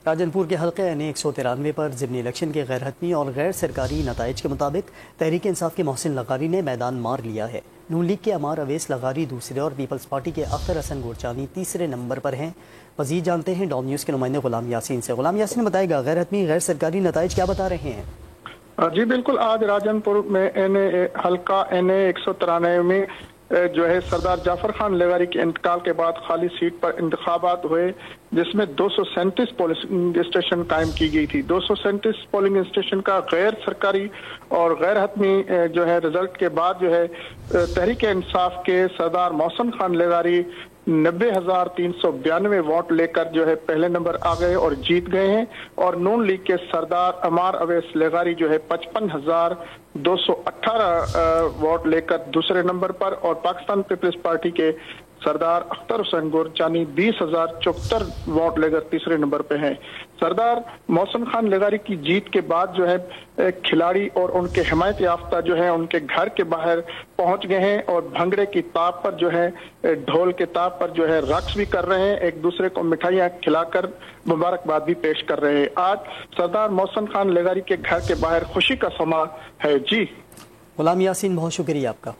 شاہجہان کے حلقہ این 193 پر ضمنی الیکشن کے غیر حتمی اور غیر سرکاری نتائج کے مطابق تحریک انصاف کے محسن لغاری نے میدان مار لیا ہے۔ نون لیگ کے عمار اویس لغاری دوسرے اور پیپلز پارٹی کے اختر حسن گورچانی تیسرے نمبر پر ہیں۔ مزید جانتے ہیں ڈان نیوز کے نمائندے غلام یاسین سے۔ غلام یاسین بتائے گا غیر حتمی غیر سرکاری نتائج کیا بتا رہے ہیں؟ جی بالکل، آج راجن پور میں حلقہ این 193 میں جو ہے سردار جعفر خان لغاری کے انتقال کے بعد خالی سیٹ پر انتخابات ہوئے، جس میں 237 پولنگ اسٹیشن قائم کی گئی تھی۔ 237 پولنگ اسٹیشن کا غیر سرکاری اور غیر حتمی جو ہے رزلٹ کے بعد جو ہے تحریک انصاف کے سردار محسن خان لغاری 90,392 ووٹ لے کر جو ہے پہلے نمبر آ گئے اور جیت گئے ہیں، اور نون لیگ کے سردار عمار اویس لغاری جو ہے 55,218 ووٹ لے کر دوسرے نمبر پر، اور پاکستان پیپلز پارٹی کے سردار اختر حسین گورچانی 20,074 ووٹ لے کر تیسرے نمبر پہ ہیں۔ سردار محسن خان لغاری کی جیت کے بعد جو ہے کھلاڑی اور ان کے حمایت یافتہ جو ہے ان کے گھر کے باہر پہنچ گئے ہیں، اور بھنگڑے کی تاب پر جو ہے ڈھول کے تاب پر جو ہے رقص بھی کر رہے ہیں، ایک دوسرے کو مٹھائیاں کھلا کر مبارکباد بھی پیش کر رہے ہیں۔ آج سردار محسن خان لغاری کے گھر کے باہر خوشی کا سما ہے۔ جی غلام یاسین، بہت شکریہ آپ کا۔